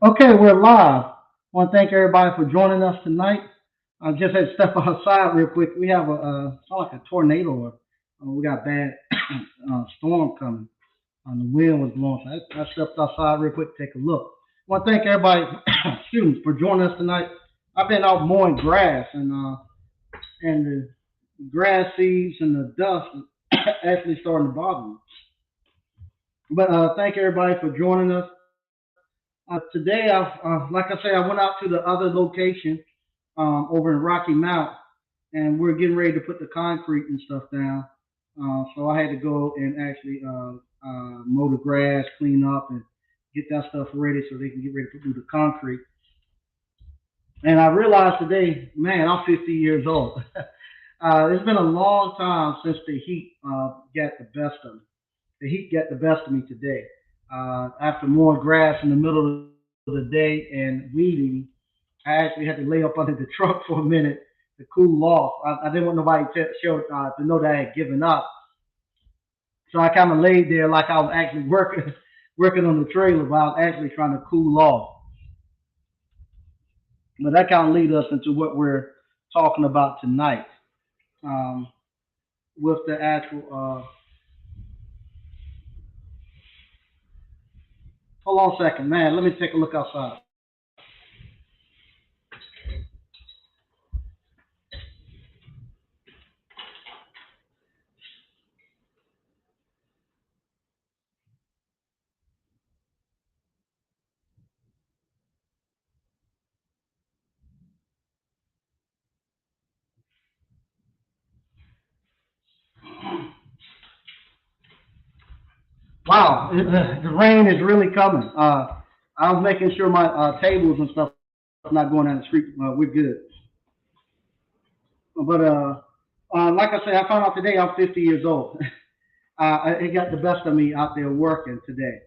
Okay, we're live. I want to thank everybody for joining us tonight. I just had to step outside real quick. We have sound like a tornado, or we got a bad storm coming. The wind was blowing, so I stepped outside real quick to take a look. I want to thank everybody, excuse me, for joining us tonight. I've been out mowing grass, and the grass seeds and the dust is actually starting to bother me. But thank everybody for joining us. Today, like I say, I went out to the other location over in Rocky Mount, and we're getting ready to put the concrete and stuff down. So I had to go and actually mow the grass, clean up, and get that stuff ready so they can get ready to do the concrete. And I realized today, man, I'm 50 years old. It's been a long time since the heat got the best of me. The heat got the best of me today. After mowing grass in the middle of the day and weeding, I actually had to lay up under the truck for a minute to cool off. I didn't want nobody to know that I had given up. So I kind of laid there like I was actually working working on the trailer while I was actually trying to cool off. But that kind of leads us into what we're talking about tonight um, with the actual. Hold on a second, man. Let me take a look outside. Wow, the rain is really coming. I was making sure my tables and stuff not going down the street. We're good. But like I said, I found out today I'm 50 years old. It got the best of me out there working today.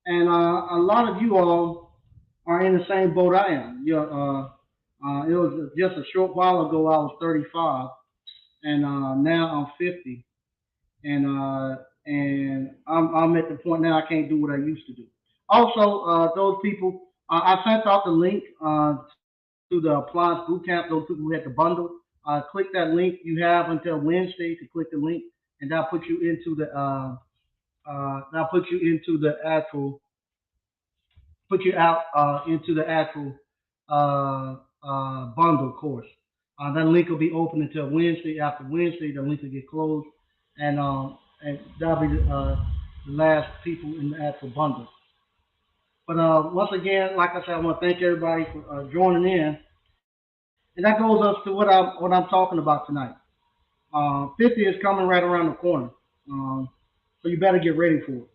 And a lot of you all are in the same boat I am. It was just a short while ago I was 35, and now I'm 50, and I'm at the point now I can't do what I used to do. Also, those people, I sent out the link to the Appliance Boot Camp. Those people who had the bundle, click that link. You have until Wednesday to click the link, and that'll put you into the actual put you out into the actual bundle course. That link will be open until Wednesday. After Wednesday, the link will get closed, and that'll be the last people in the actual bundle. But once again, like I said, I want to thank everybody for joining in, and that goes us to what I'm talking about tonight. 50 is coming right around the corner, um, so you better get ready for it.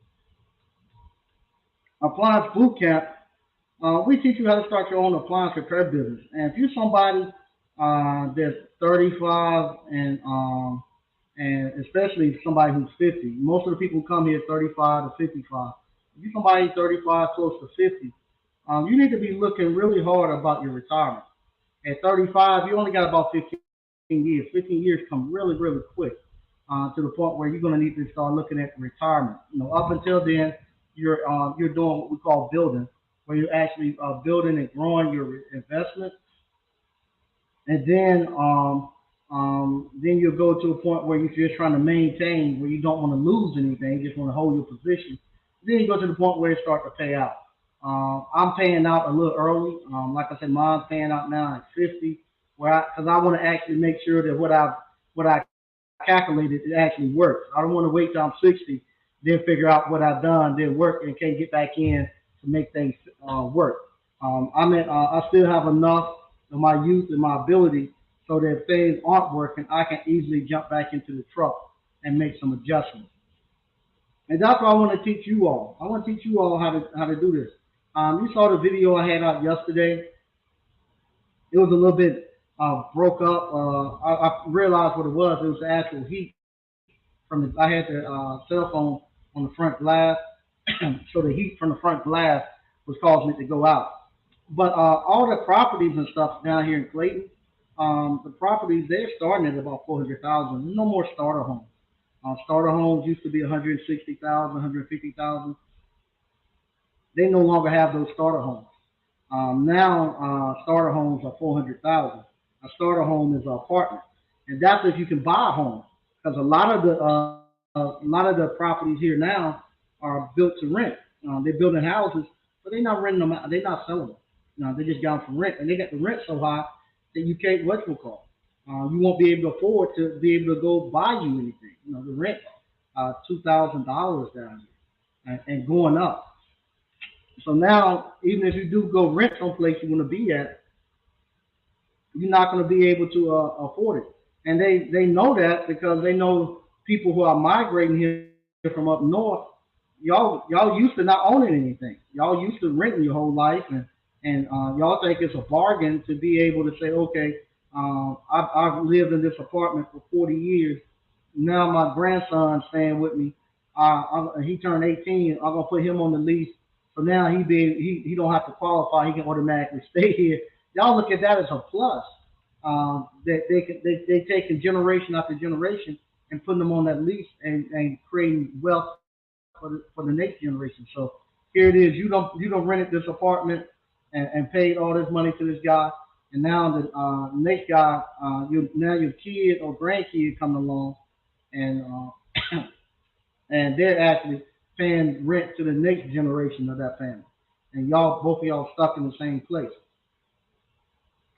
Appliance Boot Camp, we teach you how to start your own appliance repair business. And if you're somebody that's 35 and especially somebody who's 50, most of the people who come here 35 to 55. If you're somebody 35 close to 50, you need to be looking really hard about your retirement. At 35, you only got about 15 years. 15 years come really, really quick to the point where you're going to need to start looking at retirement. Up until then, you're doing what we call building, where you're actually building and growing your investment, and then you'll go to a point where you're just trying to maintain, where you don't want to lose anything, you just want to hold your position. Then you go to the point where it starts to pay out. I'm paying out a little early. Like I said, mine's paying out now at 50, where because I want to actually make sure that what I calculated it actually works. I don't want to wait till I'm 60, then figure out what I've done, then work and can't get back in to make things work. I still have enough of my youth and my ability so that if things aren't working, I can easily jump back into the truck and make some adjustments. And that's what I want to teach you all. I want to teach you all how to do this. You saw the video I had out yesterday. It was a little bit broke up. I realized what it was. It was the actual heat from the. I had the cell phone on the front glass, so the heat from the front glass was causing it to go out. But all the properties and stuff down here in Clayton, the properties they're starting at about 400,000. No more starter homes. Starter homes used to be 160,000, 150,000. They no longer have those starter homes. Now starter homes are 400,000. A starter home is an apartment, and that's if you can buy a home. Because a lot of the properties here now are built to rent. They're building houses, but they're not renting them out. They're not selling them. They just got them for rent, and they got the rent so high that you can't what you call. You won't be able to afford to be able to go buy you anything. The rent $2,000 down here and going up. So now, even if you do go rent someplace you want to be at, you're not going to be able to afford it. And they know that because they know people who are migrating here from up north. Y'all used to not owning anything. Y'all used to renting your whole life, and y'all think it's a bargain to be able to say, okay, I've lived in this apartment for 40 years. Now my grandson's staying with me. He turned 18. I'm gonna put him on the lease, so now he don't have to qualify. He can automatically stay here. Y'all look at that as a plus. That they taking generation after generation and putting them on that lease and creating wealth for the next generation. So here it is. You don't rented this apartment and paid all this money to this guy, and now the next guy, now your kid or grandkid coming along, and and they're actually paying rent to the next generation of that family, and both of y'all stuck in the same place.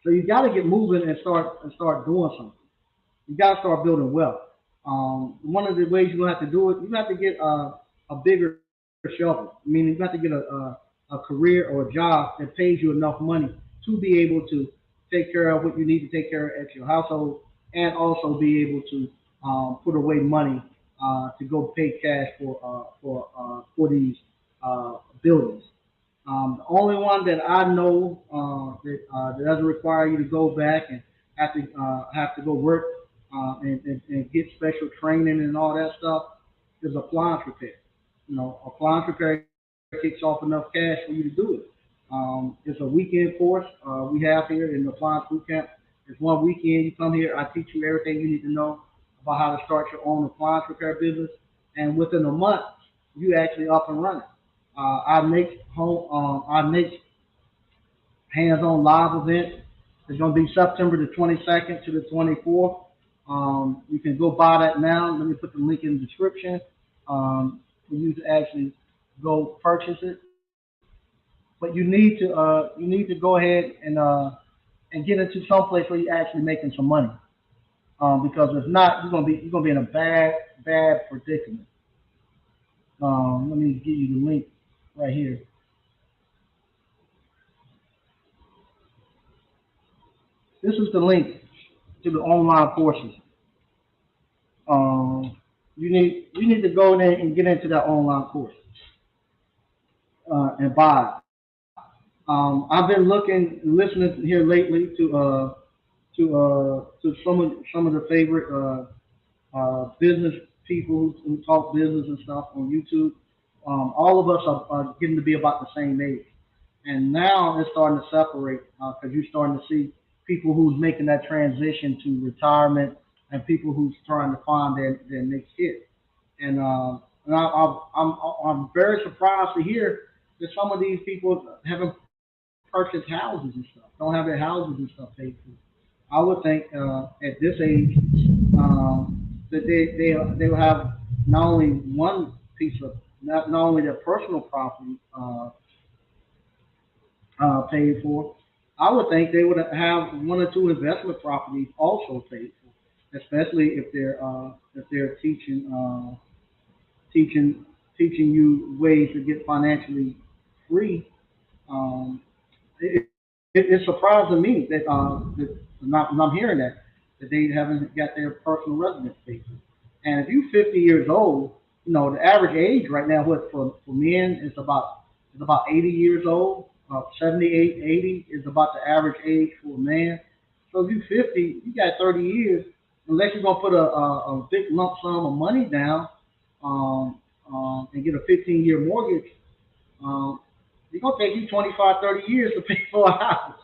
So you got to get moving and start doing something. You got to start building wealth. One of the ways you're gonna have to do it, you have to get a bigger shovel. Meaning you have to get a career or a job that pays you enough money to be able to take care of what you need to take care of at your household, and also be able to put away money to go pay cash for these buildings. The only one that I know that doesn't require you to go back and have to go work and get special training and all that stuff is appliance repair. Appliance repair kicks off enough cash for you to do it. It's a weekend course we have here in the appliance boot camp. It's one weekend. You come here, I teach you everything you need to know about how to start your own appliance repair business, and within a month, you actually up and running. Our next hands-on live event is going to be September the 22nd to the 24th. You can go buy that now. Let me put the link in the description for you to actually go purchase it. But you need to go ahead and get into some place where you're actually making some money. Because if not, you're gonna be in a bad predicament. Let me give you the link right here. This is the link to the online courses. Um, you need to go there and get into that online course and buy it. I've been looking, listening here lately to some of the favorite business people who talk business and stuff on YouTube. All of us are getting to be about the same age, and now it's starting to separate because you're starting to see people who's making that transition to retirement and people who's trying to find their next hit. And I'm very surprised to hear that some of these people haven't purchased houses and stuff, don't have their houses and stuff paid for. I would think at this age that they will have not only one piece of not only their personal property paid for. I would think they would have one or two investment properties also paid for, especially if they're teaching teaching you ways to get financially free. Um, it surprises me that I'm hearing that they haven't got their personal residence paid for. And if you're 50 years old, the average age right now, what for men is about 80 years old. 78, 80 is about the average age for a man. So if you're 50, you got 30 years. Unless you're gonna put a big lump sum of money down and get a 15-year mortgage, um, it's gonna take you 25, 30 years to pay for a house.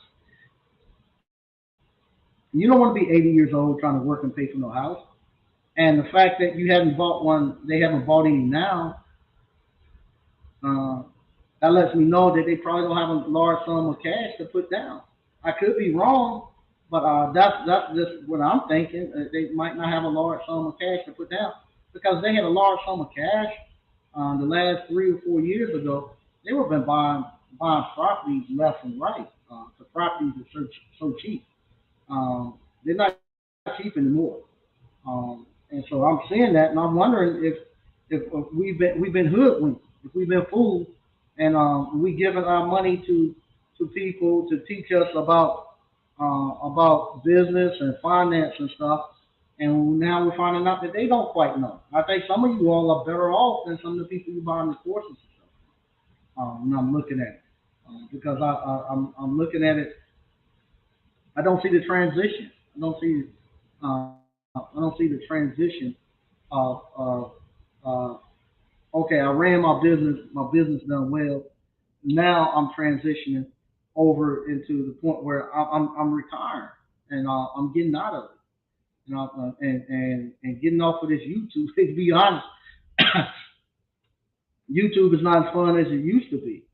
You don't want to be 80 years old trying to work and pay for no house. And the fact that you haven't bought one, they haven't bought any now. Uh, That lets me know that they probably don't have a large sum of cash to put down. I could be wrong, but that's just what I'm thinking. They might not have a large sum of cash to put down because they had a large sum of cash the last 3 or 4 years ago. They would have been buying properties left and right. The properties are so cheap. They're not cheap anymore. And so I'm seeing that, and I'm wondering if we've been hoodwinked, if we've been fooled, and we giving our money to people to teach us about business and finance and stuff, and now we're finding out that they don't quite know. I think some of you all are better off than some of the people you buying the courses and stuff. When I'm looking at it, because I'm looking at it, I don't see the transition. I don't see I don't see the transition of okay, I ran my business done well. Now I'm transitioning over into the point where I'm retiring and I'm getting out of it. And getting off of this YouTube. To be honest, YouTube is not as fun as it used to be.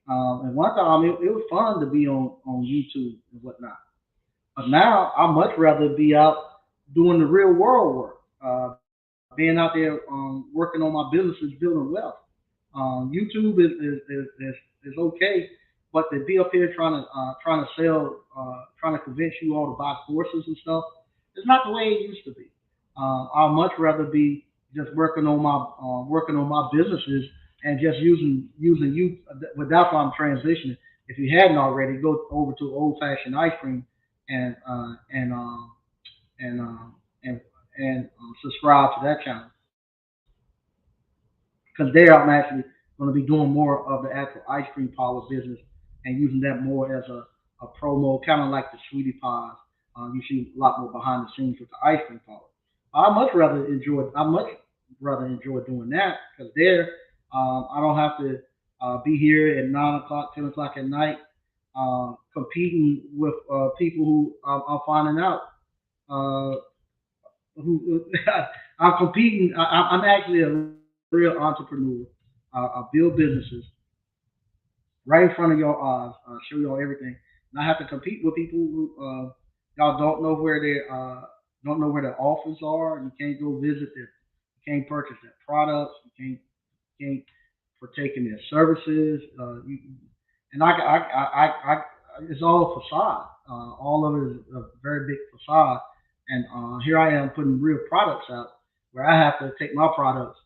And one time it was fun to be on YouTube and whatnot. But now I much rather be out doing the real world work, being out there working on my businesses, building wealth. YouTube is okay, but to be up here trying to sell, trying to convince you all to buy courses and stuff, it's not the way it used to be. I'd much rather be just working on my businesses and just using you. But that's why I'm transitioning. If you hadn't already, go over to old fashioned ice cream and uh, and um, and subscribe to that channel because there I'm actually going to be doing more of the actual ice cream parlor business and using that more as a promo, kind of like the sweetie pies. You see a lot more behind the scenes with the ice cream parlor. I much rather enjoy doing that because there I don't have to be here at 9 o'clock, 10 o'clock at night, competing with people who I'm finding out uh, who I'm competing. I'm actually a real entrepreneur. I build businesses right in front of your eyes, show y'all everything. And I have to compete with people who y'all don't know where their offers are. You can't go visit their, you can't purchase their products. You can't partake in their services. And it's all a facade. All of it is a very big facade. And here I am putting real products out where I have to take my products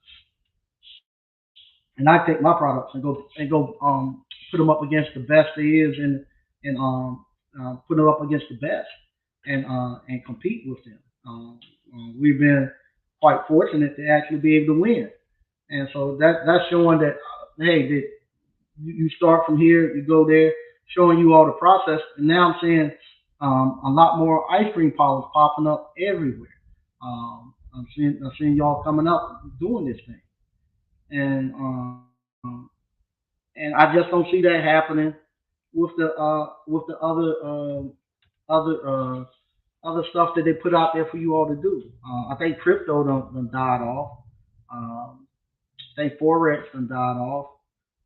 and I take my products and go put them up against the best there is and put them up against the best and compete with them. We've been quite fortunate to actually be able to win, and so that's showing that hey, that you start from here, you go there, showing you all the process, and now I'm seeing a lot more ice cream parlors popping up everywhere. I'm seeing y'all coming up doing this thing, and and I just don't see that happening with the other other stuff that they put out there for you all to do. I think crypto done died off. Um, I think forex done died off.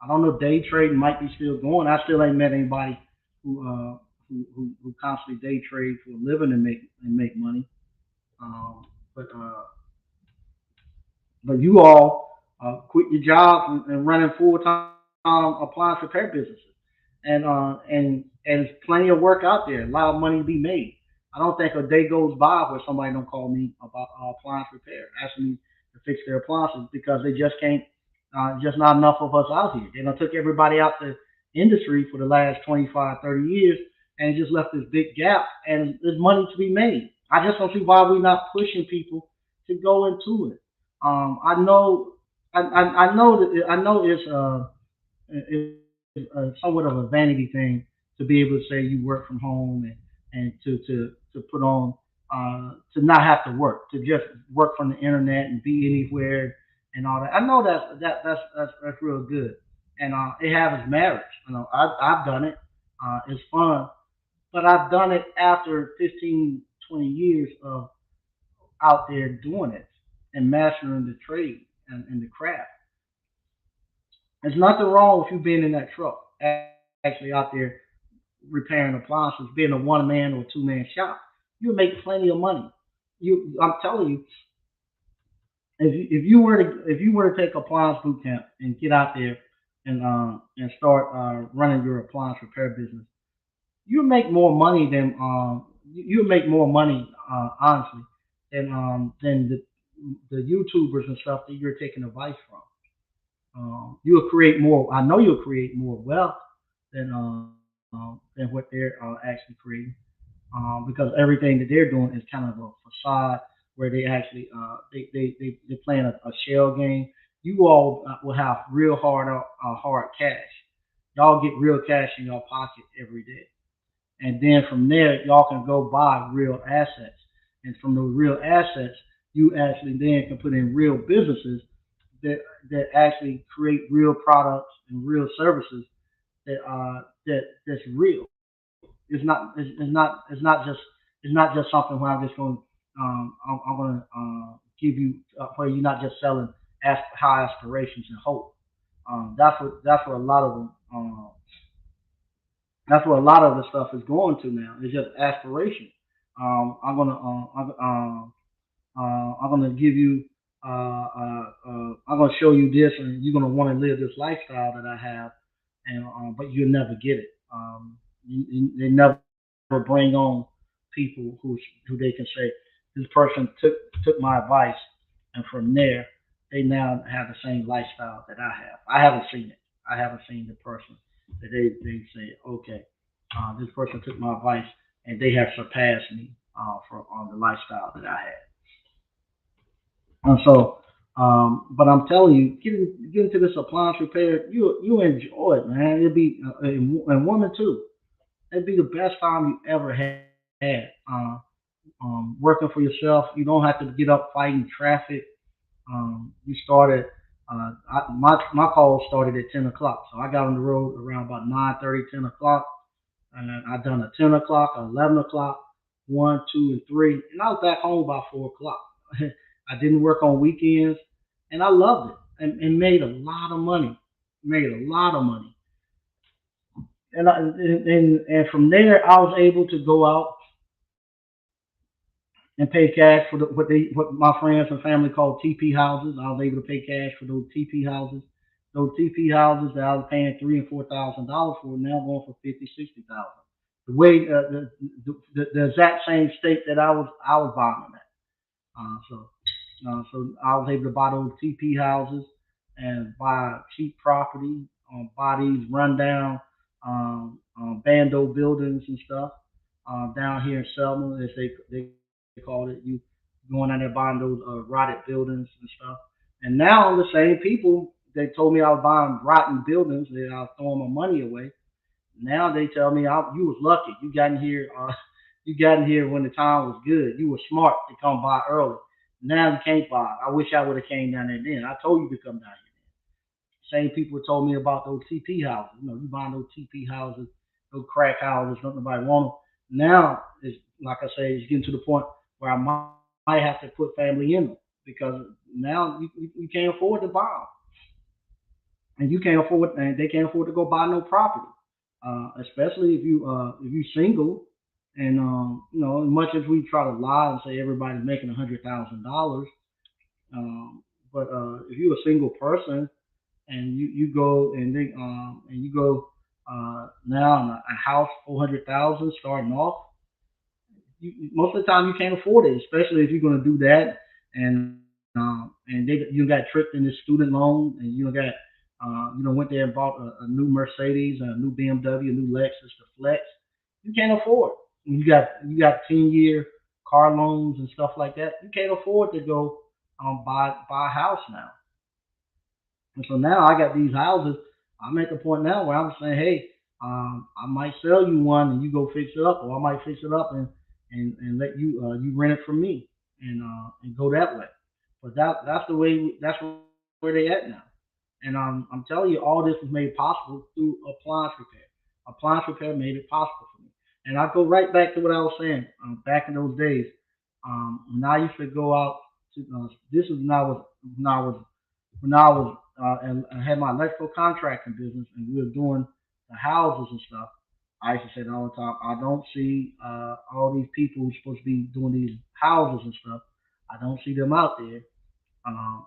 I don't know, day trading might be still going. I still ain't met anybody who constantly day trade for a living and make money. Um, but you all quit your jobs and running full time appliance repair businesses, and there's plenty of work out there, a lot of money to be made. I don't think a day goes by where somebody don't call me about appliance repair, asking me to fix their appliances because they just can't. Just not enough of us out here. They done took everybody out the industry for the last 25, 30 years, and it just left this big gap. And there's money to be made. I just don't see why we're not pushing people to go into it. I know, I know it's somewhat of a vanity thing to be able to say you work from home and to put on to not have to work, to just work from the internet and be anywhere and all that. I know that's real good, and it has its merits. I've done it. It's fun, but I've done it after 15, 20 years of out there doing it and mastering the trade and the craft. There's nothing wrong with you being in that truck, actually out there repairing appliances, being a one man or two man shop. You'll make plenty of money. I'm telling you, if you were to take appliance boot camp and get out there and start running your appliance repair business, you make more money than you make more money honestly than the YouTubers and stuff that you're taking advice from. You'll create more. I know you'll create more wealth than what they're actually creating. Because everything that they're doing is kind of a facade where they actually they playing a shell game. You all will have real hard cash. Y'all get real cash in your pocket every day, and then from there y'all can go buy real assets, and from those real assets you actually then can put in real businesses that actually create real products and real services that's real. It's not just something where I'm just going. I'm going to give you where you're not just selling high aspirations and hope. That's what a lot of them. That's what a lot of the stuff is going to now. It's just aspiration. I'm gonna give you. I'm gonna show you this, and you're gonna want to live this lifestyle that I have, and but you'll never get it. They never bring on people who they can say this person took my advice, and from there they now have the same lifestyle that I have. I haven't seen it. I haven't seen the person that they say, okay, this person took my advice and they have surpassed me for on the lifestyle that I had. And so, but I'm telling you, get into this appliance repair, you enjoy it, man. It'll be and woman too. It'd be the best time you ever had. Working for yourself, you don't have to get up fighting traffic. You started. My call started at 10 o'clock, so I got on the road around about 9:30, 10 o'clock, and then I done a 10 o'clock, 11 o'clock, one, two, and three, and I was back home by 4 o'clock. I didn't work on weekends, and I loved it, and made a lot of money. Made a lot of money, and from there I was able to go out and pay cash for what my friends and family call TP houses. I was able to pay cash for those TP houses. Those TP houses that I was paying $3,000 and $4,000 for now going for 50, 60,000. The way the exact same state that I was buying them at. So I was able to buy those TP houses and buy cheap property, buy these rundown bando buildings and stuff down here in Selma, as they call it. You going out there buying those rotted buildings and stuff. And now the same people they told me I was buying rotten buildings that I was throwing my money away. Now they tell me you was lucky. You got in here. You got in here when the time was good. You were smart to come by early. Now you can't buy. I wish I would have came down there then. I told you to come down here. Same people told me about those TP houses. You buying those TP houses, those crack houses, don't nobody want them. Now, it's like I say, it's getting to the point where I might have to put family in them because now you can't afford to buy them, and you can't afford, and they can't afford to go buy no property. Especially if you single, and as much as we try to lie and say everybody's making $100,000, but if you're a single person and you go and you go now in a house 400,000 starting off, most of the time you can't afford it, especially if you're going to do that, and you got tricked in this student loan, and went there and bought a new Mercedes, a new BMW, a new Lexus to flex. You can't afford. You got 10-year car loans and stuff like that. You can't afford to go buy a house now. And so now I got these houses. I'm at the point now where I'm saying, hey, I might sell you one and you go fix it up, or I might fix it up and let you rent it from me and go that way. But that's the way that's where they at now. And I'm telling you, all this was made possible through appliance repair. Appliance repair made it possible for me. And I go right back to what I was saying back in those days. When I used to go out to this is when I was and I had my electrical contracting business, and we were doing the houses and stuff. I used to say that all the time. I don't see all these people who's supposed to be doing these houses and stuff. I don't see them out there.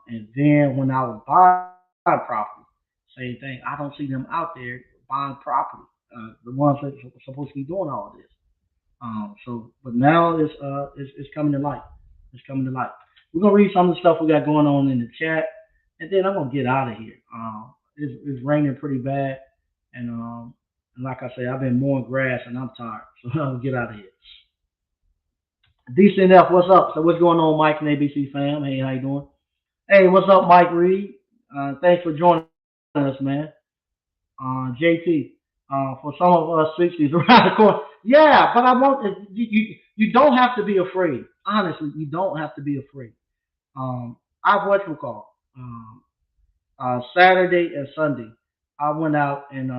And then when I was buying property, same thing. I don't see them out there buying property. The ones that are supposed to be doing all of this. But now it's coming to light. It's coming to light. We're gonna read some of the stuff we got going on in the chat, and then I'm gonna get out of here. It's raining pretty bad, and like I say, I've been mowing grass and I'm tired, so I'm gonna get out of here. DCNF, what's up? So what's going on, Mike and ABC fam? Hey, how you doing? Hey, what's up, Mike Reed? Thanks for joining us, man. JT, for some of us 60s around the corner. Yeah, but I want you don't have to be afraid. Honestly, you don't have to be afraid. I've what you call Saturday and Sunday. I went out and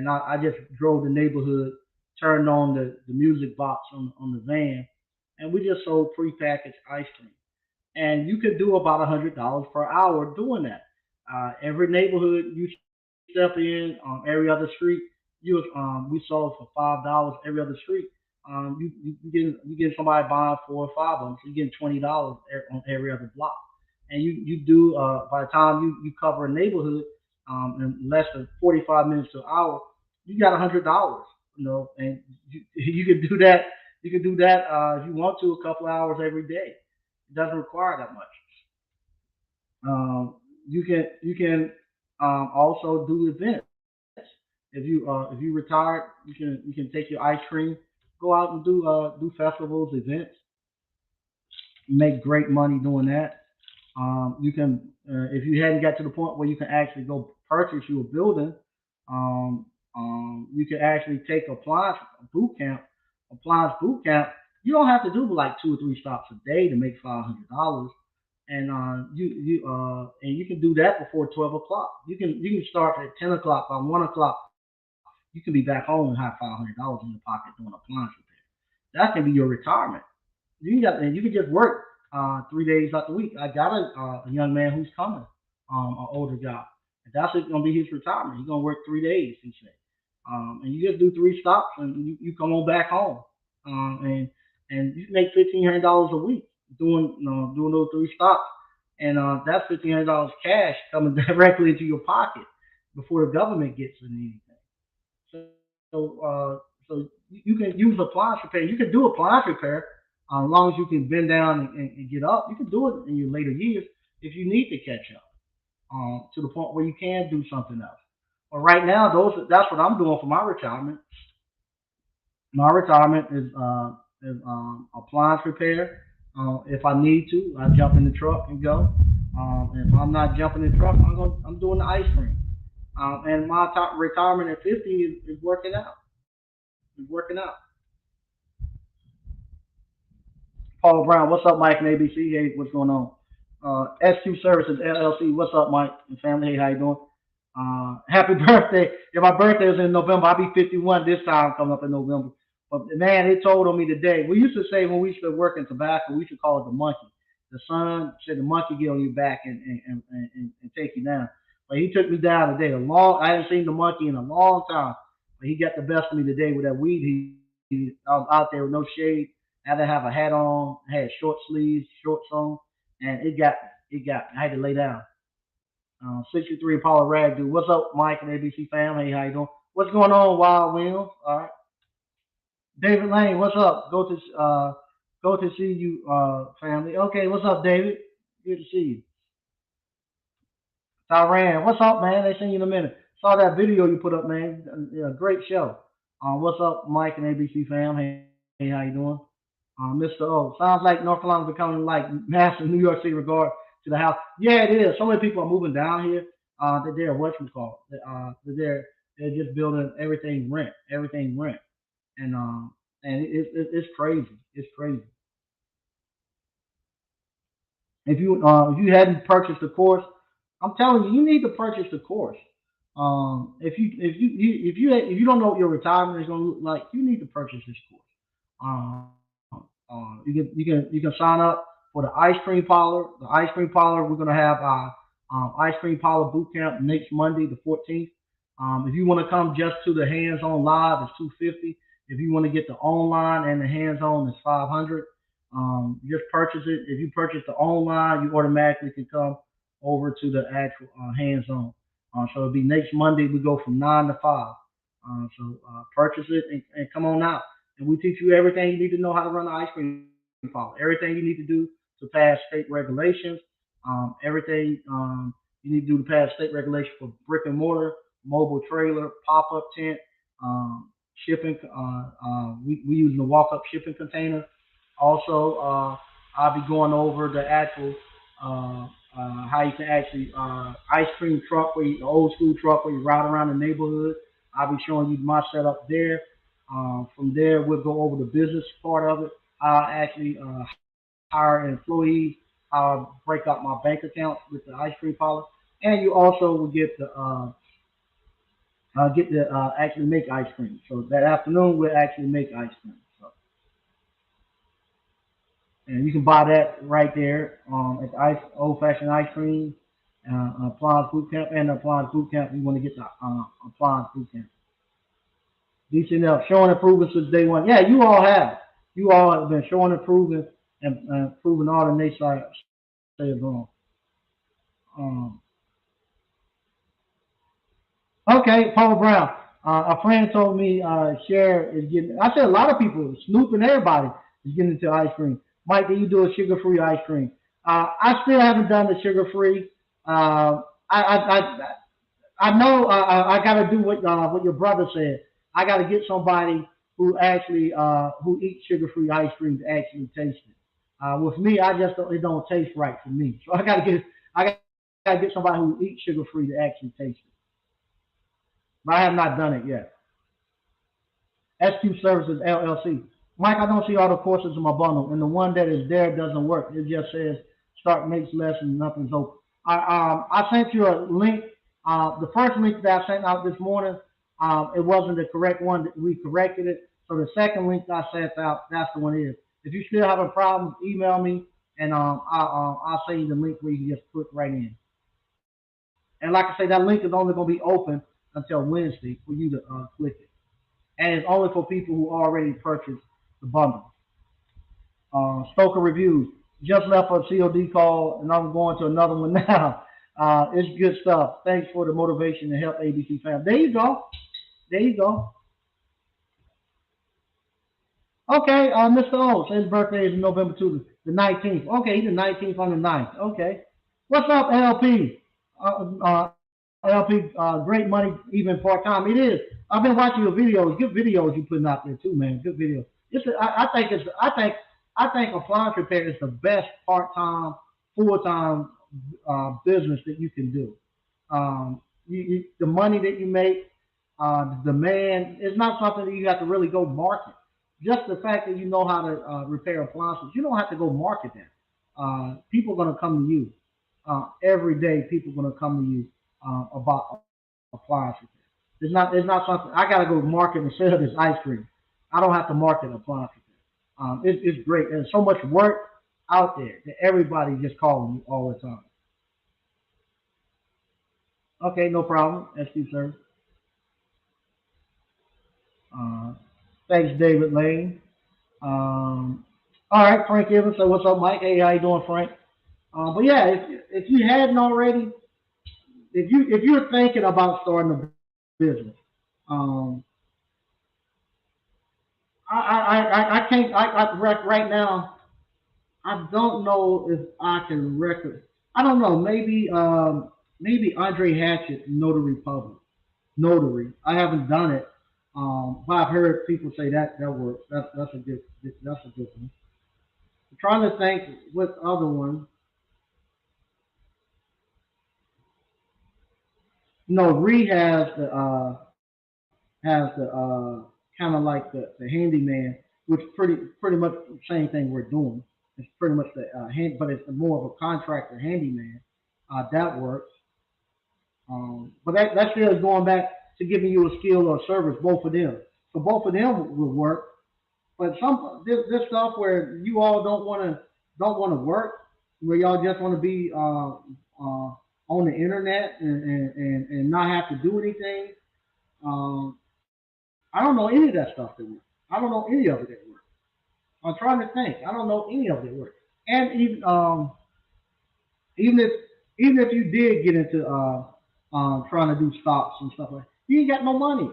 I just drove the neighborhood, turned on the music box on the van, and we just sold prepackaged ice cream. And you could do about $100 per hour doing that. Every neighborhood you step in, every other street, we sold for $5 every other street. You get somebody buying four or five of them, so you're getting $20 on every other block. And you do by the time you cover a neighborhood in less than 45 minutes to an hour, you got $100. And you could do that. You could do that if you want to a couple hours every day. It doesn't require that much. You can also do events. If you retired, you can take your ice cream, go out and do festivals, events, make great money doing that. You can if you hadn't got to the point where you can actually go purchase you a building, you can actually take boot camp, appliance boot camp. You don't have to do like 2 or 3 stops a day to make $500, and you can do that before 12 o'clock. You can start at 10 o'clock. By 1 o'clock, you can be back home and have $500 in your pocket doing appliance repair. That can be your retirement. You can just work 3 days out the week. I got a young man who's coming, an older guy. And that's gonna be his retirement. He's gonna work 3 days, he said. And you just do 3 stops and you come on back home. And you make $1,500 a week doing those 3 stops. And that's $1,500 cash coming directly into your pocket before the government gets anything. So you can use appliance repair. You can do appliance repair as long as you can bend down and get up. You can do it in your later years if you need to catch up to the point where you can do something else. But right now, that's what I'm doing for my retirement. My retirement is appliance repair. If I need to, I jump in the truck and go. If I'm not jumping in the truck, I'm doing the ice cream. And my top retirement at 50 is working out. It's working out. Paul Brown, what's up, Mike and ABC? Hey, what's going on? SQ Services LLC, what's up, Mike and family? Hey, how you doing? Happy birthday. Yeah, my birthday is in November. I'll be 51 this time coming up in November. But man, they told on me today. We used to say when we used to work in tobacco, we used to call it the monkey. The son said the monkey get on your back and take you down. But he took me down today. I hadn't seen the monkey in a long time. But he got the best of me today with that weed. I was out there with no shade. I had to have a hat on, had short sleeves, shorts on, and it got me. I had to lay down. 63 Apollo Rag, dude. What's up, Mike and ABC fam? Hey, how you doing? What's going on, Wild Wheels? All right. David Lane, what's up? Go to see you, family. Okay, what's up, David? Good to see you. Tyran, what's up, man? They seen you in a minute. Saw that video you put up, man. Yeah, great show. What's up, Mike and ABC fam? Hey, how you doing? Mr. O. Sounds like North Carolina becoming like massive New York City regard to the house. Yeah, it is. So many people are moving down here. That they're what you call. They're just building everything rent, and it's crazy. It's crazy. If you hadn't purchased the course, I'm telling you, you need to purchase the course. If you don't know what your retirement is going to look like, you need to purchase this course. You can sign up for the ice cream parlor. The ice cream parlor, we're gonna have Ice Cream Parlor Boot Camp next Monday, the 14th. If you want to come just to the hands-on live, it's 250. If you want to get the online and the hands-on, it's 500. Just purchase it. If you purchase the online, you automatically can come over to the actual hands-on. So it'll be next Monday. We go from 9 to 5. Purchase it and come on out. And we teach you everything you need to know how to run an ice cream parlor. Everything you need to do to pass state regulations. Everything you need to do to pass state regulations for brick and mortar, mobile trailer, pop-up tent, shipping. We using the walk-up shipping container. Also, I'll be going over the actual how you can actually ice cream truck, the old school truck where you ride around the neighborhood. I'll be showing you my setup there. From there, we'll go over the business part of it. I'll actually hire employees. I'll break up my bank account with the ice cream parlor, and you also will get to actually make ice cream. So that afternoon, we'll actually make ice cream. So, and you can buy that right there at the old fashioned ice cream, appliance boot camp, and the appliance boot camp. You want to get the appliance boot camp. Decent enough, showing improvement since day one. Yeah, you all have. You all have been showing improvement and proving all the naysayers wrong. Um, okay, Paul Brown. A friend told me Cher is getting. I said a lot of people, Snoop and everybody is getting into ice cream. Mike, do you do a sugar-free ice cream? I still haven't done the sugar-free. I know I got to do what your brother said. I got to get somebody who actually who eats sugar-free ice cream to actually taste it. With me, I just don't, it don't taste right for me. So I got to get somebody who eats sugar-free to actually taste it. But I have not done it yet. SQ Services LLC. Mike, I don't see all the courses in my bundle, and the one that is there doesn't work. It just says start next lesson, nothing's open. I sent you a link. The first link that I sent out this morning, it wasn't the correct one. We corrected it. So the second link that I sent out, that's the one it is. If you still having problems, email me, and I'll send you the link where you can just click right in. And like I say, that link is only going to be open until Wednesday for you to click it. And it's only for people who already purchased the bundle. Stoker Reviews. Just left a COD call, and I'm going to another one now. It's good stuff. Thanks for the motivation to help ABC fam. There you go. There you go. Okay, Mr. O, his birthday is November 2, the 19th. Okay, he's the 19th on the 9th. Okay. What's up, LP? LP, great money, even part time. It is. I've been watching your videos. Good videos you putting out there too, man. Good videos. I think I think appliance repair is the best part time, full time business that you can do. The money that you make, the demand, it's not something that you have to really go market. Just the fact that you know how to repair appliances, you don't have to go market that. People are going to come to you every day. People are going to come to you about appliances. It's not something I got to go market and sell this ice cream. I don't have to market appliances. It's great. There's so much work out there that everybody's just calling you all the time. Okay, no problem. SQ sir. Uh, Thanks, David Lane. All right, Frank Evans. So what's up, Mike? Hey, how you doing, Frank? But yeah, if you hadn't already, if you're thinking about starting a business, um, I can't right now. I don't know if I can record. I don't know. Maybe Andre Hatchett, Notary Public, Notary. I haven't done it, but I've heard people say that works. That's a good one. I'm trying to think what other one. No, Ree has the kind of like the handyman, which pretty much the same thing we're doing. It's pretty much the but it's more of a contractor handyman. That works. But that still is going back to giving you a skill or a service, both of them. So both of them will work. But this stuff where you all don't want to work, where y'all just want to be on the internet and not have to do anything. I don't know any of that stuff that works. I don't know any of it that works. I'm trying to think. I don't know any of it that works. And even if even if you did get into trying to do stocks and stuff like that, you ain't got no money.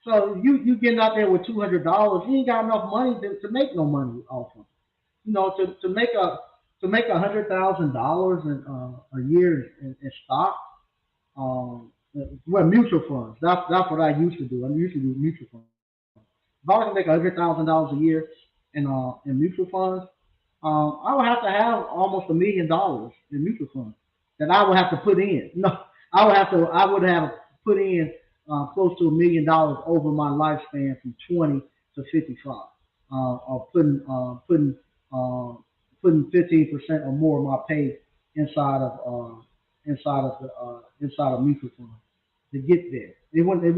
So you getting out there with $200, you ain't got enough money to make no money off of it. To make $100,000 in a year in stock, well, mutual funds. That's what I used to do. I used to do mutual funds. If I was to make $100,000 a year in mutual funds, I would have to have almost $1 million in mutual funds that I would have to put in. No, I would have put in close to $1 million over my lifespan from 20 to 55. Of uh, putting 15% or more of my pay inside of inside of mutual funds to get there. It wouldn't have,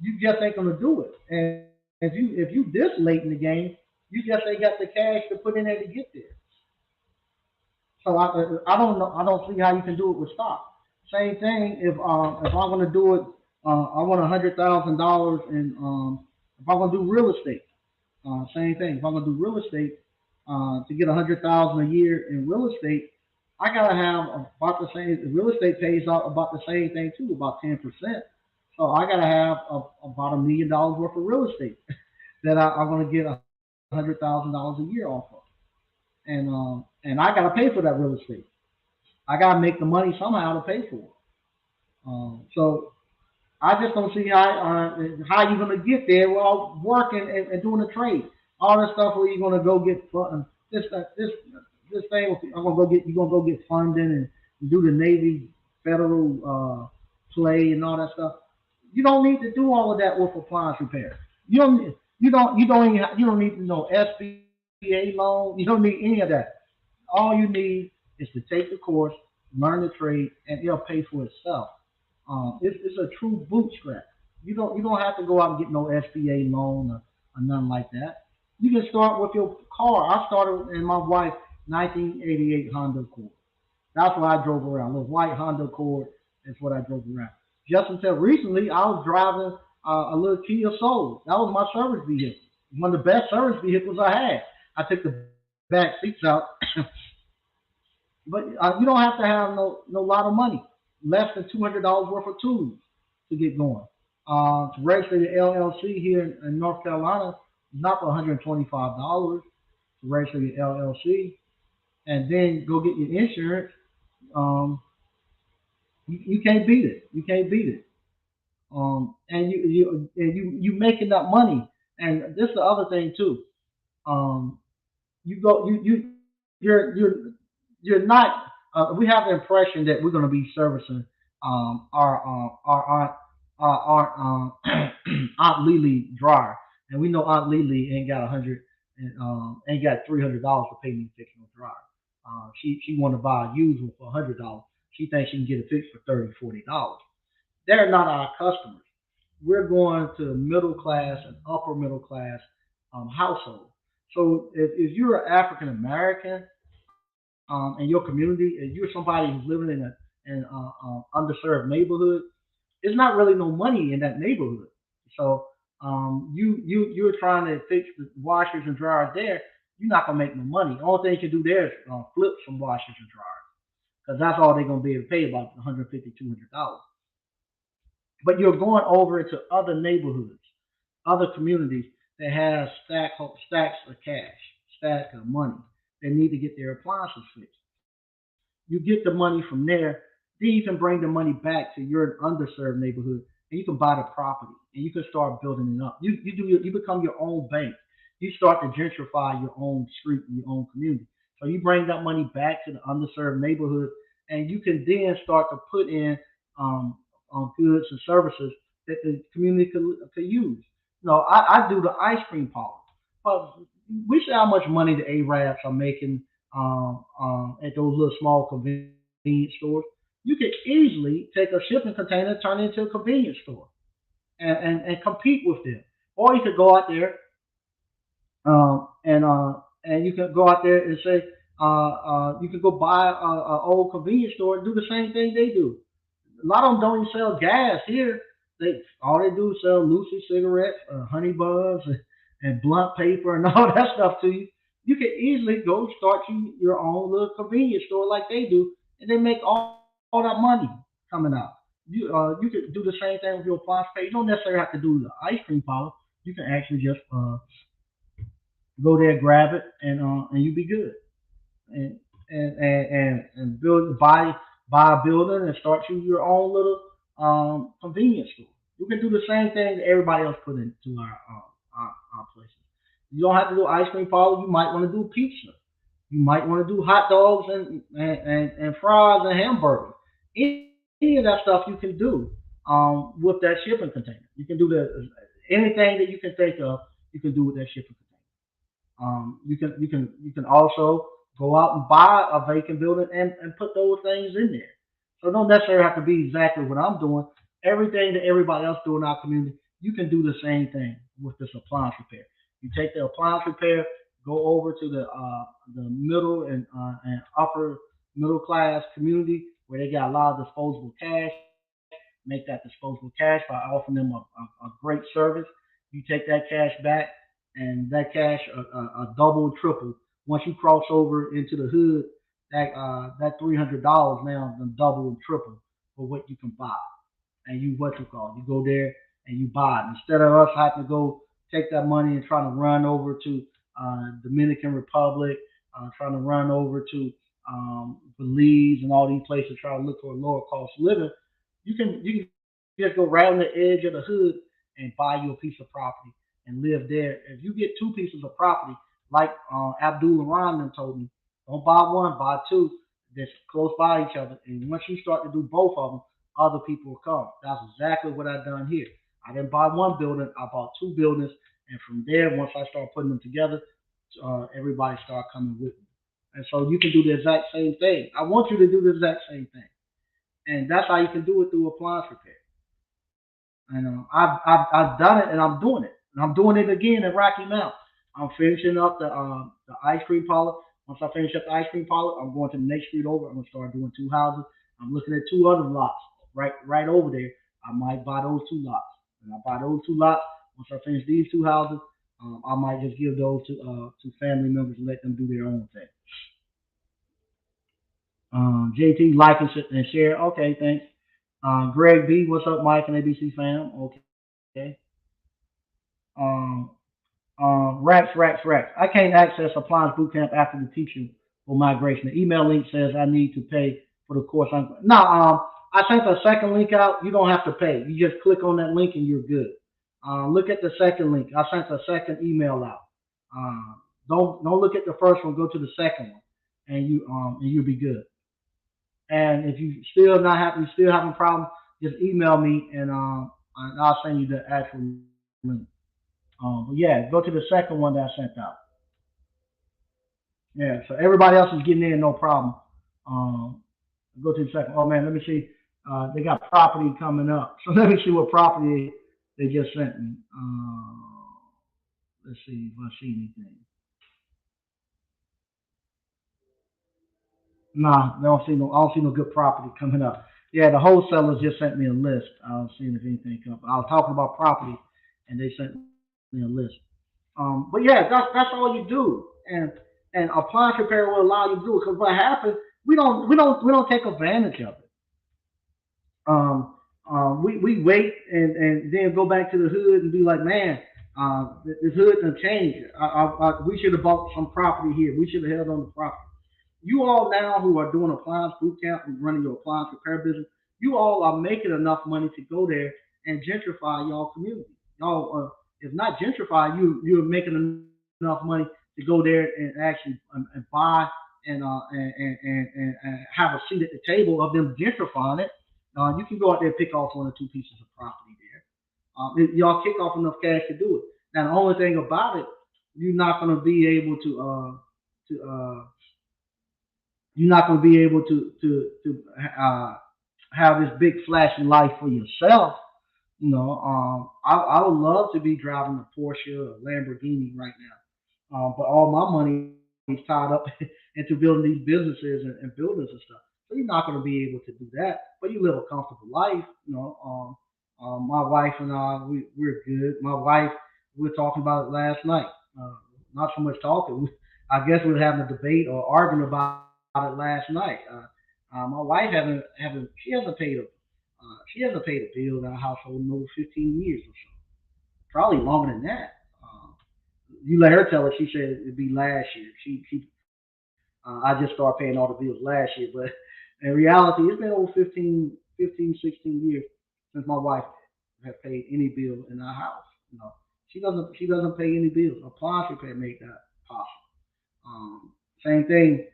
you just ain't gonna do it. And if you this late in the game, you just ain't got the cash to put in there to get there. So I don't know. I don't see how you can do it with stock. Same thing. If I'm gonna do it, I want $100,000 in if I'm gonna do real estate. Same thing. If I'm gonna do real estate, to get 100,000 a year in real estate, I gotta have about the same. Real estate pays out about the same thing too, about 10%. So I gotta have about $1 million worth of real estate that I'm gonna get $100,000 a year off of, and I gotta pay for that real estate. I gotta make the money somehow to pay for it. So I just don't see how you're gonna get there while working and doing the trade. All this stuff where you're gonna go get this thing. I'm gonna go get you gonna go get funding and do the Navy federal play and all that stuff. You don't need to do all of that with appliance repair. You don't need to know SBA loan. You don't need any of that. All you need is to take the course, learn the trade, and it'll pay for itself. It's a true bootstrap. You don't have to go out and get no SBA loan or nothing like that. You can start with your car. I started in my wife's 1988 Honda Accord. That's what I drove around. A little white Honda Accord is what I drove around. Just until recently, I was driving a little Kia Soul. That was my service vehicle. One of the best service vehicles I had. I took the back seats out, but you don't have to have no lot of money, less than $200 worth of tools to get going. To register your LLC here in North Carolina is not for $125 to register your LLC, and then go get your insurance. Um, you can't beat it. You can't beat it. And you making that money. And this is the other thing too. Um, you go you're not. We have the impression that we're going to be servicing our Aunt Lily dryer, and we know Aunt Lily ain't got 100 and ain't got $300 to pay me to fix no dryer. She want to buy a used one for $100. She thinks she can get it fixed for $30, $40. They're not our customers. We're going to middle class and upper middle class household. So if you're an African American in your community and you're somebody who's living in an underserved neighborhood, there's not really no money in that neighborhood. So you're trying to fix the washers and dryers there. You're not gonna make no money. The only thing you can do there is flip some washers and dryers because that's all they're gonna be able to pay about 150, $200. But you're going over into other neighborhoods, other communities that have stacks of cash, stacks of money. They need to get their appliances fixed. You get the money from there, then you can bring the money back to your underserved neighborhood, and you can buy the property, and you can start building it up. You become your own bank. You start to gentrify your own street and your own community. So you bring that money back to the underserved neighborhood, and you can then start to put in goods and services that the community could use. I do the ice cream parlor, but we see how much money the Arabs are making at those little small convenience stores. You could easily take a shipping container, turn it into a convenience store, and compete with them. Or you could go out there and you can go out there and say, You can go buy a old convenience store and do the same thing they do. A lot of them don't even sell gas here. They all they do is sell Lucy cigarettes, honey buns, and blunt paper and all that stuff to you. You can easily go start your own little convenience store like they do, and they make all that money coming out. You could do the same thing with your appliance pay. You don't necessarily have to do the ice cream parlor. You can actually just go there, grab it, and you be good and and build buy a building and start your own little convenience store. You can do the same thing that everybody else put into our places. You don't have to do ice cream parlor. You might want to do pizza. You might want to do hot dogs and fries and hamburgers. Any of that stuff you can do with that shipping container. You can do anything that you can think of. You can do with that shipping container. You can also go out and buy a vacant building and put those things in there. So it don't necessarily have to be exactly what I'm doing. Everything that everybody else do in our community, you can do the same thing with this appliance repair. You take the appliance repair, go over to the middle and upper middle class community where they got a lot of disposable cash. Make that disposable cash by offering them a great service. You take that cash back, and that cash a double triple. Once you cross over into the hood, that $300 now then double and triple for what you can buy. And you what you call it, you go there and you buy it instead of us having to go take that money and try to run over to Dominican Republic, trying to run over to Belize and all these places trying to look for a lower cost of living. You can just go right on the edge of the hood and buy you a piece of property and live there. If you get two pieces of property, like Abdul Rahman told me, don't buy one, buy two that's close by each other. And once you start to do both of them, other people will come. That's exactly what I done here. I didn't buy one building, I bought two buildings, and from there, once I start putting them together, everybody start coming with me. And so you can do the exact same thing. I want you to do the exact same thing, and that's how you can do it through appliance repair. And I've done it, and I'm doing it, and I'm doing it again at Rocky Mount. I'm finishing up the ice cream parlor. Once I finish up the ice cream parlor, I'm going to the next street over. I'm gonna start doing two houses. I'm looking at two other lots right over there. I might buy those two lots, and I buy those two lots. Once I finish these two houses, I might just give those to family members and let them do their own thing. JT, like and share. Okay, thanks. Greg B, what's up, Mike and ABC fam? Okay. Um, Rex. I can't access Appliance Bootcamp after the teacher for migration. The email link says I need to pay for the course. No, I sent a second link out. You don't have to pay. You just click on that link and you're good. Look at the second link. I sent a second email out. Don't look at the first one. Go to the second one, and you'll be good. And if you still not happy, you still having a problem, just email me and I'll send you the actual link. But yeah, go to the second one that I sent out. Yeah, so everybody else is getting in, no problem. Um, go to the second. Oh man, let me see. They got property coming up. So let me see what property they just sent me. Let's see if I see anything. Nah, I don't see no good property coming up. Yeah, the wholesalers just sent me a list. I don't see if anything comes. I was talking about property, and they sent me a list. But yeah, that's all you do, and appliance repair will allow you to do it. Because what happens, we don't take advantage of it. We wait and then go back to the hood and be like, man, this hood done changed. We should have bought some property here. We should have held on the property. You all now who are doing appliance boot camp and running your appliance repair business, you all are making enough money to go there and gentrify y'all community. Y'all, if not gentrify, you're making enough money to go there and actually and buy and have a seat at the table of them gentrifying it. You can go out there and pick off one or two pieces of property there. Y'all kick off enough cash to do it. Now the only thing about it, you're not going to be able to you're not going to be able to have this big flashing light for yourself. I would love to be driving a Porsche or a Lamborghini right now, but all my money is tied up in into building these businesses and buildings and stuff. So you're not going to be able to do that, but you live a comfortable life. My wife and I, we're good. My wife, we were talking about it last night. Not so much talking. I guess we were having a debate or arguing about it last night. My wife she hasn't paid a bill in our household in over 15 years or so, probably longer than that. You let her tell it. She said it'd be last year. I just started paying all the bills last year, but in reality, it's been over 16 years since my wife has paid any bill in our house. You know, she doesn't pay any bills. Appliance repair made that possible. Same thing.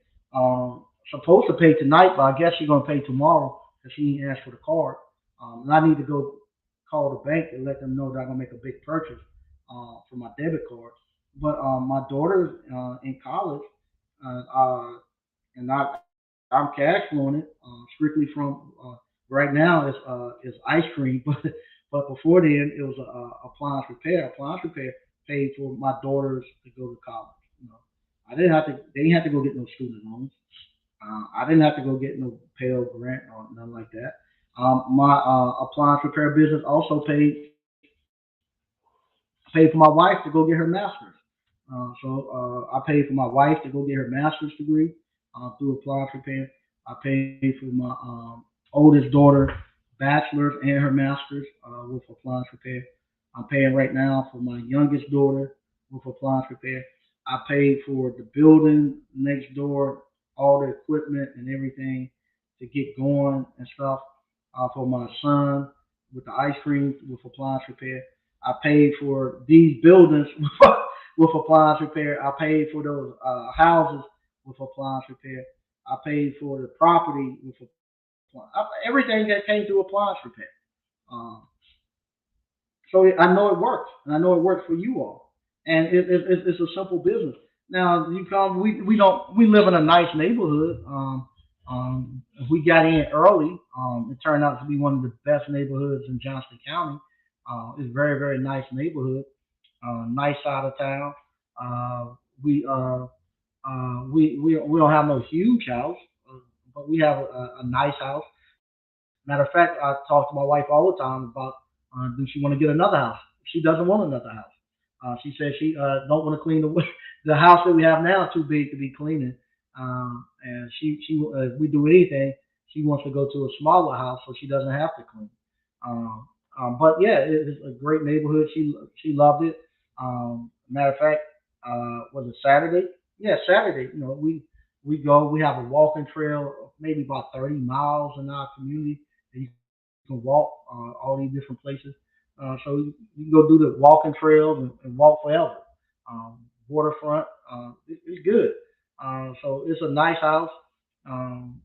Supposed to pay tonight, but I guess she's gonna pay tomorrow because she didn't ask for the card. And I need to go call the bank and let them know that I'm gonna make a big purchase for my debit card. But my daughter's in college, uh, and I'm cash flowing it strictly from right now is ice cream, but before then it was appliance repair. Appliance repair paid for my daughters to go to college. You know, I didn't have to. They didn't have to go get no student loans. I didn't have to go get no Pell Grant or nothing like that. My appliance repair business also paid for my wife to go get her master's. I paid for my wife to go get her master's degree through appliance repair. I paid for my oldest daughter bachelor's and her master's with appliance repair. I'm paying right now for my youngest daughter with appliance repair. I paid for the building next door, all the equipment and everything to get going and stuff for my son with the ice cream with appliance repair. I paid for these buildings with appliance repair. I paid for those houses with appliance repair. I paid for the property with everything that came through appliance repair. Um, I know it works, and I know it works for you all. And it's a simple business. Now you come, we live in a nice neighborhood. We got in early. It turned out to be one of the best neighborhoods in Johnston County. It's very nice neighborhood, nice side of town. Uh, we don't have no huge house, but we have a nice house. Matter of fact, I talk to my wife all the time about do she want to get another house? She doesn't want another house. She says she don't want to clean the the house that we have now is too big to be cleaning. And if we do anything, she wants to go to a smaller house so she doesn't have to clean. But yeah, it's a great neighborhood. She loved it. Matter of fact, was it Saturday? Yeah, Saturday. You know, we go. We have a walking trail, of maybe about 30 miles in our community. And you can walk all these different places. You can go do the walking trails and walk forever. Waterfront, it's good. It's a nice house. Um,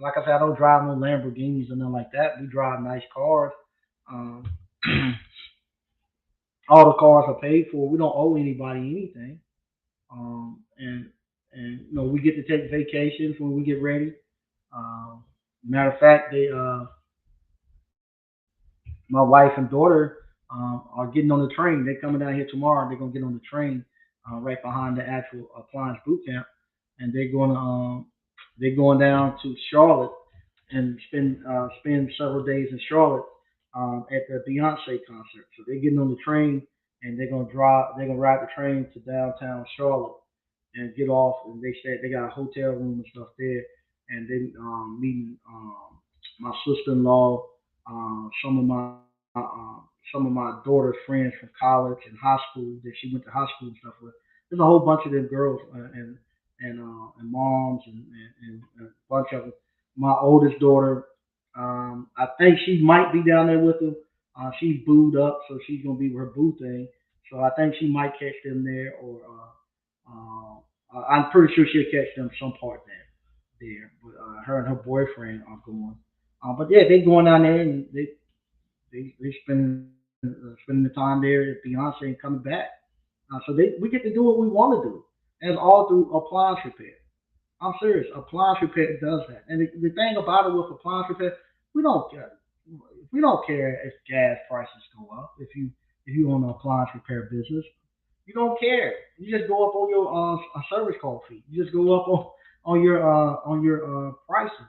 like I said, I don't drive no Lamborghinis or nothing like that. We drive nice cars. Um, all the cars are paid for. We don't owe anybody anything. And we get to take vacations when we get ready. Um, Matter of fact, my wife and daughter are getting on the train. They're coming down here tomorrow. They're gonna get on the train right behind the actual appliance boot camp, and they're going down to Charlotte and spend several days in Charlotte at the Beyonce concert. So they're getting on the train and they're gonna drive. They're gonna ride the train to downtown Charlotte and get off. And they said they got a hotel room and stuff there. And they meeting my sister-in-law, some of some of my daughter's friends from college and high school that she went to high school and stuff with. There's a whole bunch of them girls and moms and a bunch of them. My oldest daughter, I think she might be down there with them. She's booed up, so she's gonna be with her boo thing. So I think she might catch them there, or I'm pretty sure she'll catch them some part there. But her and her boyfriend are going. But yeah, they going down there and they spending the time there at Beyonce and coming back. We get to do what we want to do, and it's all through appliance repair. I'm serious. Appliance repair does that. And the thing about it with appliance repair, we don't care. We don't care if gas prices go up. If you own an appliance repair business, You don't care. You just go up on your service call fee. You just go up on your prices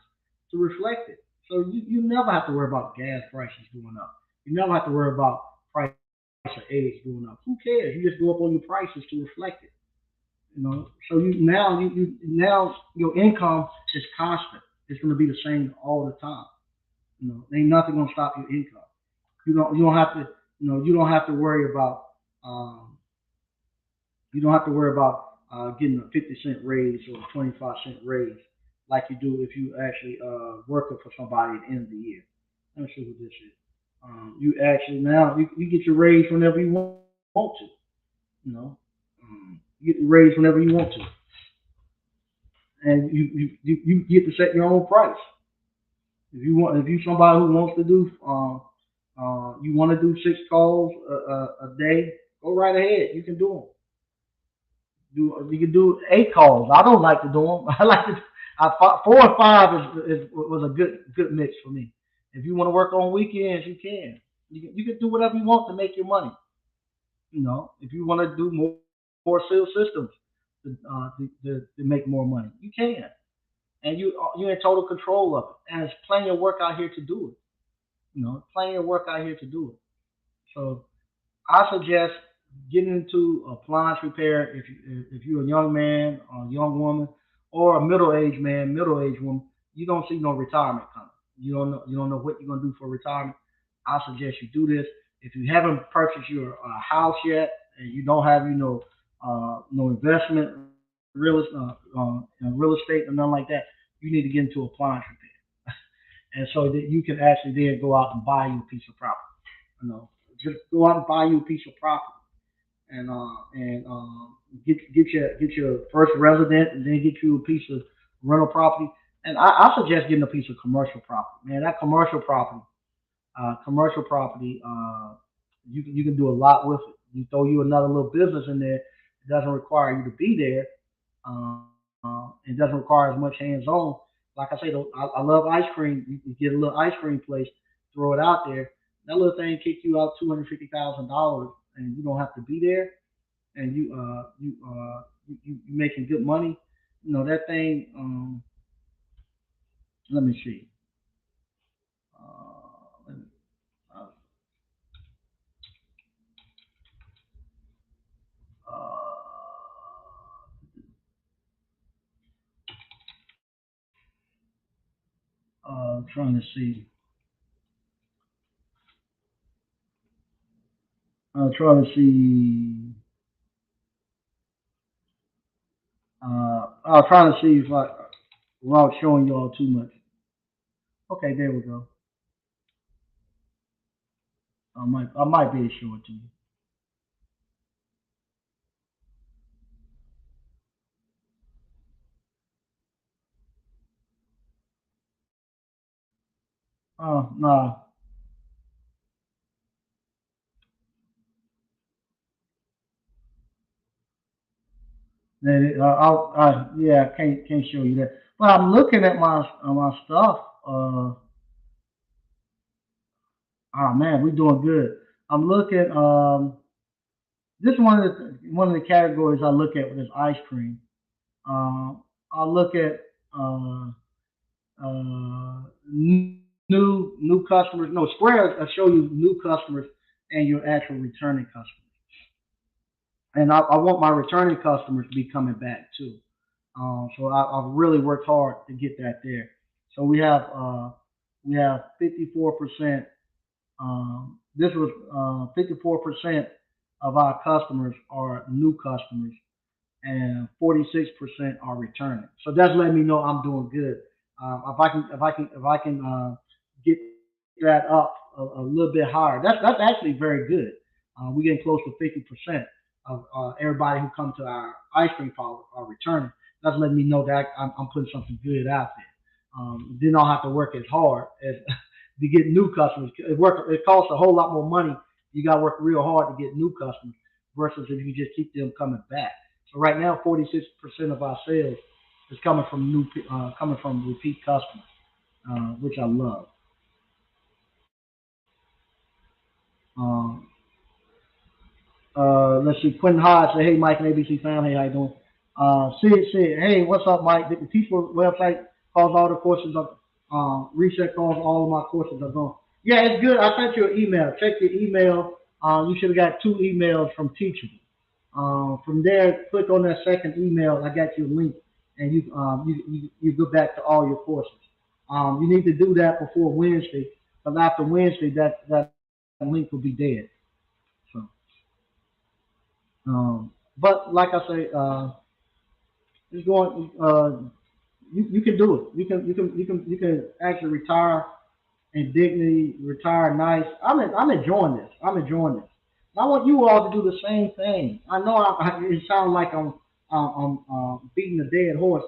to reflect it. So you never have to worry about gas prices going up. You never have to worry about price of eggs going up. Who cares? You just go up on your prices to reflect it. So now your income is constant. It's going to be the same all the time. Ain't nothing going to stop your income. You don't have to you don't have to worry about um, you don't have to worry about getting a 50 cent raise or a 25 cent raise like you do if you actually working for somebody at the end of the year. Let me see what this is. You actually now you get your raise whenever you want to. You know, you get the raise whenever you want to, and you get to set your own price. If you somebody who wants to do you want to do 6 calls a day, go right ahead. You can do them. You can do 8 calls. I don't like to do them. I like to. 4 and 5 was a good mix for me. If you want to work on weekends, you can. You can do whatever you want to make your money. If you want to do more sales systems to make more money, you can. And you're in total control of it. And it's plenty of work out here to do it. Plenty of work out here to do it. So I suggest getting into appliance repair if you're a young man or a young woman or a middle aged man, middle aged woman. You don't see no retirement coming. You don't know what you're gonna do for retirement. I suggest you do this. If you haven't purchased your house yet and you don't have no investment real estate or nothing like that, you need to get into appliance repair, and so that you can actually then go out and buy you a piece of property. Just go out and buy you a piece of property and get your first resident and then get you a piece of rental property. And I suggest getting a piece of commercial property. Man, that commercial property, you can do a lot with it. You throw you another little business in there. It doesn't require you to be there. It doesn't require as much hands on. Like I say, I love ice cream. You get a little ice cream place, throw it out there. That little thing kick you out $250,000, and you don't have to be there, and you making good money. That thing. Let me see. Let me, uh, trying to see. Trying to see. I'm trying to see if without showing y'all too much. Okay, there we go. I might be able to show it to you. Oh no, yeah, I can't show you that. But I'm looking at my stuff. Oh man, we're doing good. I'm looking. This is one of the categories I look at with this ice cream. I look at uh, new customers. No, Square will show you new customers and your actual returning customers. And I want my returning customers to be coming back too. So I've really worked hard to get that there. So we have 54%. This was 54% of our customers are new customers, and 46% are returning. So that's letting me know I'm doing good. If I can get that up a little bit higher, that's actually very good. We're getting close to 50% of everybody who come to our ice cream parlor are returning. That's letting me know that I'm putting something good out there. Then I'll have to work as hard as to get new customers. It costs a whole lot more money. You got to work real hard to get new customers versus if you just keep them coming back. So right now, 46% of our sales is coming from repeat customers, which I love. let's see, Quentin Hodge say, hey, Mike and ABC family, hey, how you doing? Sid said, hey, what's up, Mike? The Teachable website calls all the courses up. Reset calls all of my courses are gone. Yeah, it's good. I sent you an email. Check your email. You should have got 2 emails from Teachable. From there, click on that second email. I got you a link, and you go back to all your courses. You need to do that before Wednesday, because after Wednesday, that link will be dead. So, but like I say, it's going. You can do it. You can actually retire in dignity, retire nice. I'm enjoying this. I'm enjoying this. And I want you all to do the same thing. I know it sounds like I'm beating a dead horse,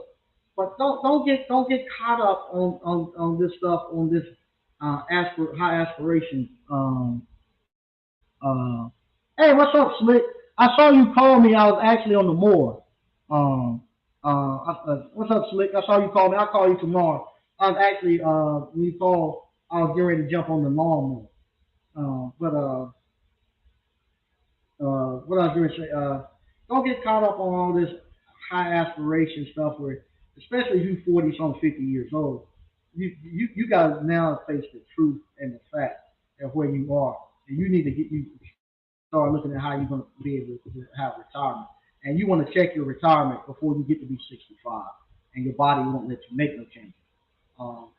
but don't get caught up on this stuff, on this high aspiration. Hey, what's up, Slick? I saw you call me. I was actually on the moor. Um, what's up, Slick? I saw you call me. I'll call you tomorrow. I was actually, when you called, I was getting ready to jump on the lawnmower. But what I was going to say, don't get caught up on all this high aspiration stuff where, especially you 40 some 50 years old, you got to now face the truth and the fact of where you are. And you need to start looking at how you're going to be able to have retirement. And you want to check your retirement before you get to be 65. And your body won't let you make no changes. Um,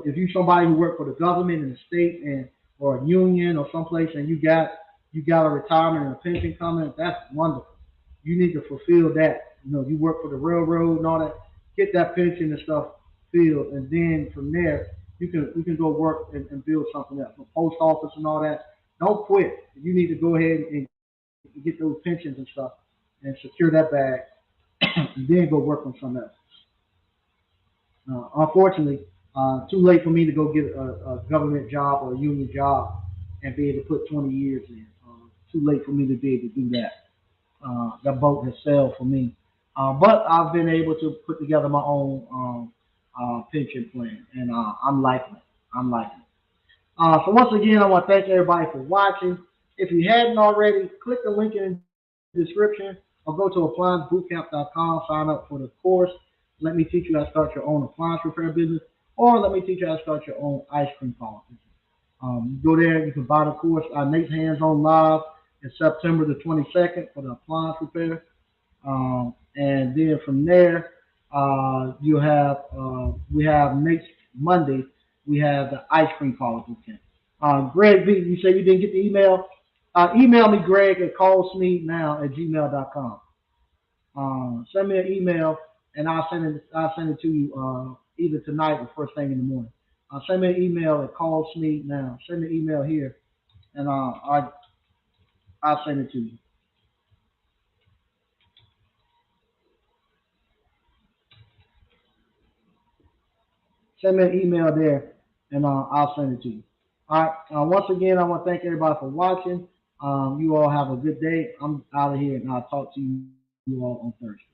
if you're somebody who work for the government and the state and or a union or someplace, and you got a retirement and a pension coming, that's wonderful. You need to fulfill that. You work for the railroad and all that. Get that pension and stuff filled, and then from there you can go work and build something else. The post office and all that. Don't quit. You need to go ahead and get those pensions and stuff and secure that bag, and then go work on something else. Unfortunately, too late for me to go get a government job or a union job and be able to put 20 years in. Too late for me to be able to do that. That boat has sailed for me. But I've been able to put together my own pension plan, and I'm liking it. I'm liking it. So once again, I want to thank everybody for watching. If you hadn't already, click the link in the description or go to appliancebootcamp.com, sign up for the course. Let me teach you how to start your own appliance repair business, or let me teach you how to start your own ice cream parlor business. You go there, you can buy the course. Nate's Hands On Live in September the 22nd for the appliance repair. And then from there, we have next Monday, we have the ice cream parlor bootcamp. Greg V, you say you didn't get the email? Email me, Greg, at callsmeetnow@gmail.com. Send me an email, and I'll send it to you either tonight or first thing in the morning. Send me an email at callsmeetnow. Send me an email here, and I'll send it to you. Send me an email there, and I'll send it to you. All right. Once again, I want to thank everybody for watching. You all have a good day. I'm out of here, and I'll talk to you all on Thursday.